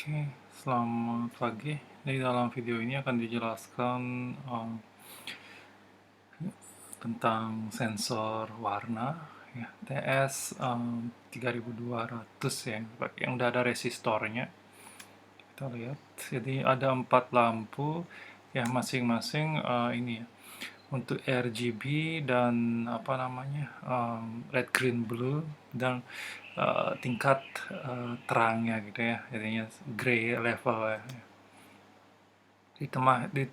Oke, selamat pagi. Di dalam video ini akan dijelaskan tentang sensor warna ya, TS 3200 ya, yang udah ada resistornya. Kita lihat, jadi ada 4 lampu ya, masing-masing ini ya, untuk RGB dan apa namanya, red, green, blue, dan tingkat terangnya gitu ya, jadinya gray level ya.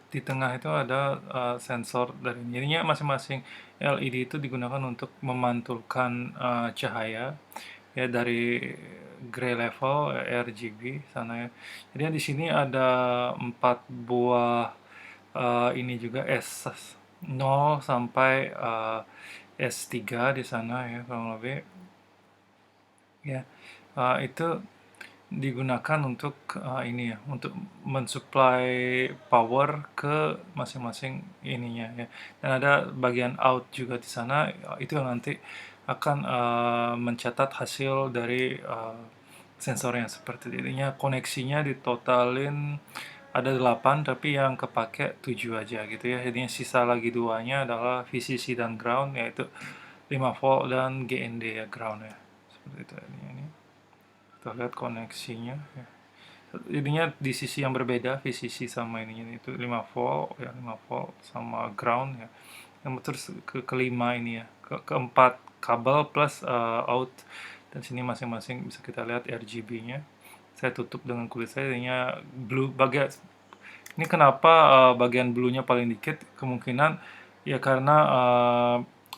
Di tengah itu ada sensor dari ini. Jadinya masing-masing LED itu digunakan untuk memantulkan cahaya ya dari gray level RGB sana ya. Jadi di sini ada 4 buah ini juga S0 sampai S3 di sana ya kurang lebih ya. Itu digunakan untuk ini ya, untuk mensuplai power ke masing-masing ininya ya. Dan ada bagian out juga di sana, itu yang nanti akan mencatat hasil dari sensornya seperti ininya. Koneksinya ditotalin ada 8 tapi yang kepake 7 aja gitu ya. Jadinya sisa lagi duanya adalah VCC dan ground, yaitu 5 volt dan GND ya, ground ya. Seperti itu ini. Kita lihat koneksinya ya. Ininya di sisi yang berbeda, VCC sama ininya itu 5 volt ya, 5 volt sama ground ya. Yang terus kelima ini ya, keempat kabel plus out, dan sini masing-masing bisa kita lihat RGB-nya. Saya tutup dengan kulit saya, ininya blue bagian ini. Kenapa bagian blue-nya paling dikit? Kemungkinan ya karena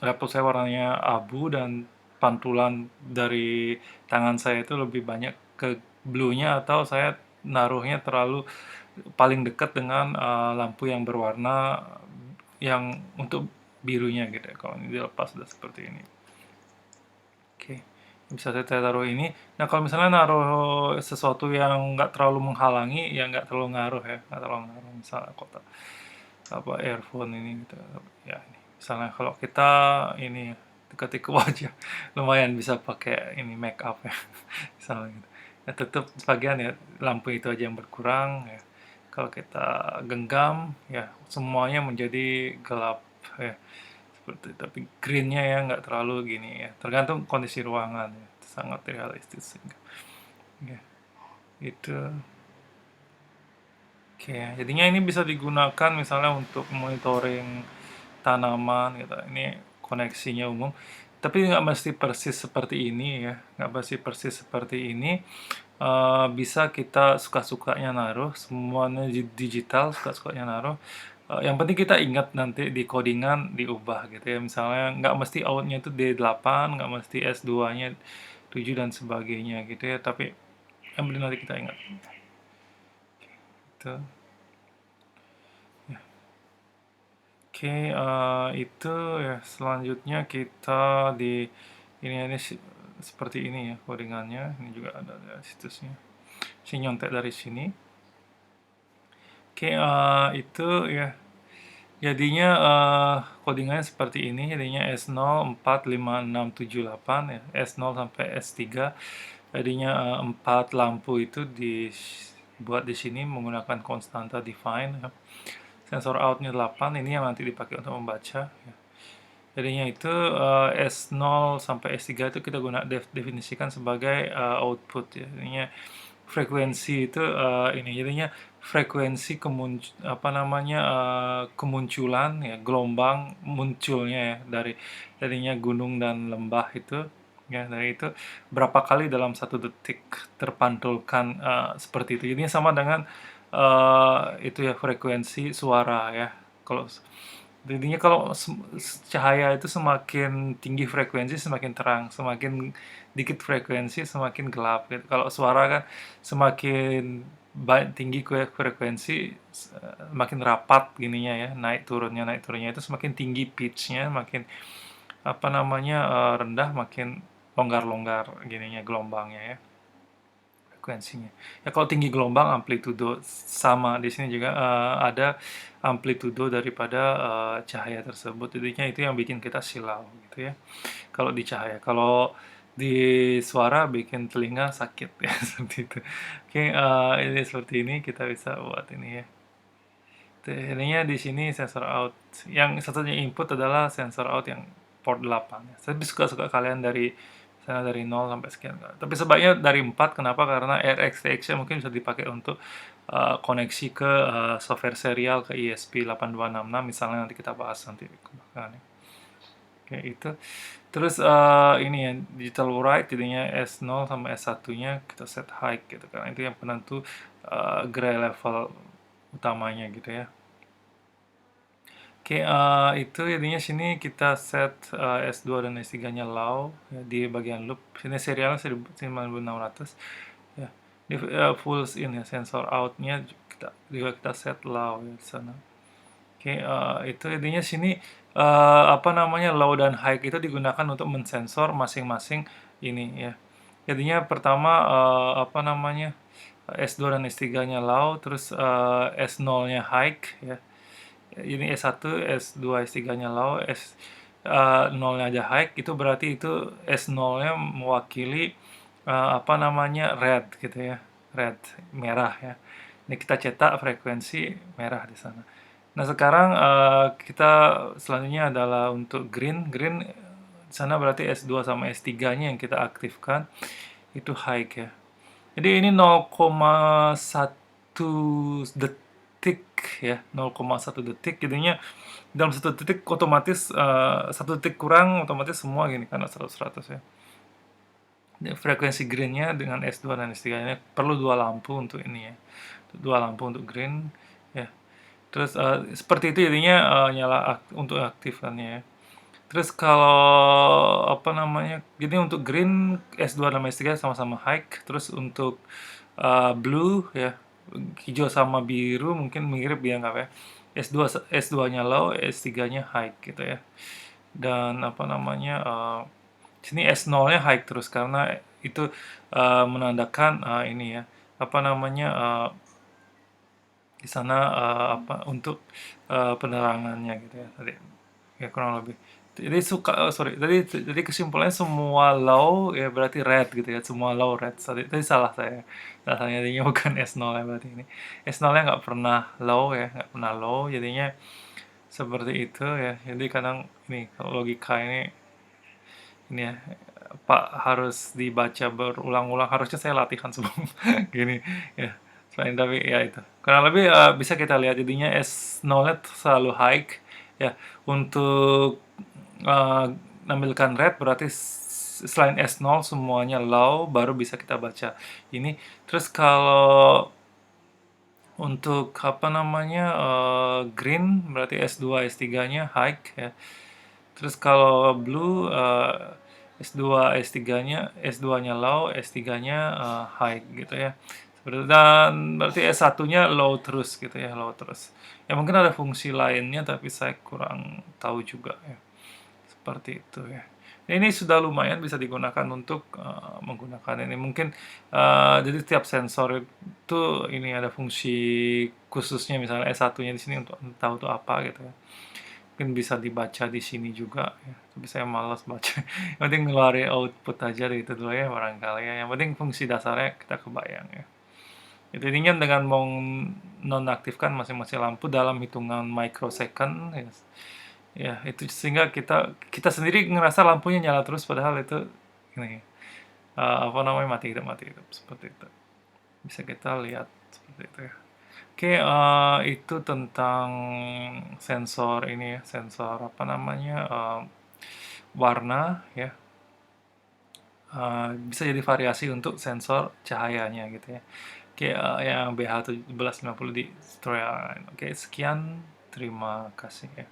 laptop saya warnanya abu dan pantulan dari tangan saya itu lebih banyak ke blue-nya, atau saya naruhnya terlalu paling dekat dengan lampu yang berwarna yang untuk birunya gitu ya. Kalau ini dilepas sudah seperti ini. Oke, bisa saya taruh ini. Nah, kalau misalnya naruh sesuatu yang nggak terlalu menghalangi, ya nggak terlalu ngaruh ya, nggak terlalu ngaruh. Misalnya kotak apa earphone ini gitu ya. Ini. Misalnya kalau kita ini ketik ke wajah, lumayan bisa pakai ini make up ya, misalnya gitu. Ya tetap sebagian ya lampu itu aja yang berkurang ya. Kalau kita genggam ya semuanya menjadi gelap ya, seperti itu. Tapi greennya ya nggak terlalu gini ya, tergantung kondisi ruangan ya. Sangat realistis ya, itu. Oke, jadinya ini bisa digunakan misalnya untuk monitoring tanaman gitu. Ini koneksinya umum, tapi nggak mesti persis seperti ini ya, nggak mesti persis seperti ini. Bisa kita suka-sukanya naruh, semuanya digital, suka-sukanya naruh. Yang penting kita ingat nanti di codingan diubah gitu ya. Misalnya nggak mesti outnya itu D8, nggak mesti S2-nya 7 dan sebagainya gitu ya. Tapi yang penting nanti kita ingat. Itu. Oke, itu ya. Selanjutnya kita ini seperti ini ya codingannya. Ini juga ada situsnya. Saya nyontek dari sini. Oke, itu ya. Jadinya codingannya seperti ini. Jadinya S0, 4, 5, 6, 7, 8 ya. S0 sampai S3. Jadinya 4 lampu itu dibuat di sini menggunakan konstanta define ya. Sensor outnya 8, ini yang nanti dipakai untuk membaca ya. Jadinya itu S0 sampai S3 itu kita definisikan sebagai output ya. Jadinya frekuensi itu ini jadinya frekuensi kemunculan ya, gelombang munculnya ya dari jadinya gunung dan lembah itu ya. Dari itu berapa kali dalam 1 detik terpantulkan seperti itu. Jadinya sama dengan itu ya, frekuensi suara ya. Kalau Jadinya kalau cahaya itu semakin tinggi frekuensi semakin terang, semakin dikit frekuensi semakin gelap gitu. Kalau suara kan semakin tinggi frekuensi, makin rapat gininya ya, naik turunnya itu semakin tinggi pitch-nya, makin apa namanya rendah, makin longgar-longgar gininya gelombangnya ya, frekuensinya. Ya kalau tinggi gelombang amplitudo, sama di sini juga ada amplitudo daripada cahaya tersebut. Jadinya itu yang bikin kita silau gitu ya. Kalau di cahaya, kalau di suara bikin telinga sakit ya seperti itu. Oke, ini seperti ini kita bisa buat ini ya. Ininya di sini sensor out. Yang satunya input adalah sensor out yang port 8 ya. Tapi suka-suka kalian dari sana dari 0 sampai sekian. Tapi sebaiknya dari 4. Kenapa? Karena RxTX mungkin bisa dipakai untuk koneksi ke software serial ke ESP8266 misalnya, nanti kita bahas nanti ke belakang ya. Oke, itu. Terus ini ya, digital write jadinya S0 sama S1-nya kita set high gitu kan. Itu yang penentu gray level utamanya gitu ya. Oke, itu jadinya sini kita set S2 dan S3-nya low ya, di bagian loop. Sini serialnya 9600 ya. Di full in ya, sensor out-nya kita set low ya di sana. Oke, itu intinya sini apa namanya, low dan high itu digunakan untuk mensensor masing-masing ini ya. Jadinya pertama apa namanya, S2 dan S3-nya low, terus S0-nya high ya. Ini S1, S2, S3-nya low, S0-nya aja high, itu berarti itu S0-nya mewakili apa namanya, red gitu ya. Red, merah ya. Ini kita cetak frekuensi merah di sana. Nah, sekarang kita selanjutnya adalah untuk green. Green di sana berarti S2 sama S3-nya yang kita aktifkan itu high ya. Jadi ini 0,1 detik ya, 0,1 detik. Jadinya dalam 1 detik otomatis 1 detik kurang otomatis semua gini karena 100-100 ya. Frekuensi greennya dengan S2 dan S3-nya perlu 2 lampu untuk ini ya. 2 lampu untuk green ya. Terus seperti itu jadinya nyala untuk aktifkannya ya. Terus kalau apa namanya, jadi untuk green S2 dan S3 sama-sama high. Terus untuk blue ya, hijau sama biru mungkin mirip ya nggak ya. S2-nya low, S3-nya high gitu ya. Dan apa namanya, sini S0-nya high terus karena itu menandakan ini ya, apa namanya, di sana apa untuk penerangannya gitu ya tadi ya kurang lebih. Jadi sorry, jadi kesimpulannya semua low ya berarti red gitu ya, semua low red. Tadi salah saya, salahnya jadinya bukan S0 ya berarti ini. S0-nya nggak pernah low ya, nggak pernah low, jadinya seperti itu ya. Jadi kadang ini kalau logika ini ya, Pak harus dibaca berulang-ulang, harusnya saya latihan sebelum gini ya. Selain tapi ya itu. Karena lebih bisa kita lihat jadinya S0-nya selalu high ya. Untuk nampilkan red berarti selain S0 semuanya low baru bisa kita baca ini. Terus kalau untuk apa namanya green berarti S2 S3-nya high ya. Terus kalau blue S2 S3-nya S2-nya low, S3-nya high gitu ya. Dan berarti S1-nya low terus gitu ya, low terus. Ya mungkin ada fungsi lainnya tapi saya kurang tahu juga ya. Seperti itu ya. Ini sudah lumayan bisa digunakan untuk menggunakan ini. Mungkin jadi tiap sensor itu ini ada fungsi khususnya, misalnya S1-nya di sini untuk tahu itu apa gitu ya. Mungkin bisa dibaca di sini juga ya. Tapi saya malas baca. Yang penting ngeluarin output aja dari itu dulu ya barangkali ya. Yang penting fungsi dasarnya kita kebayang ya. Itu intinya dengan nonaktifkan masing-masing lampu dalam hitungan microsecond ya. Ya, itu sehingga kita sendiri ngerasa lampunya nyala terus padahal itu ini apa namanya, mati hidup seperti itu. Bisa kita lihat seperti itu ya. Oke, itu tentang sensor ini ya, sensor apa namanya, warna ya. Bisa jadi variasi untuk sensor cahayanya gitu ya. Oke, yang BH1750 di tutorial. Oke, sekian, terima kasih ya.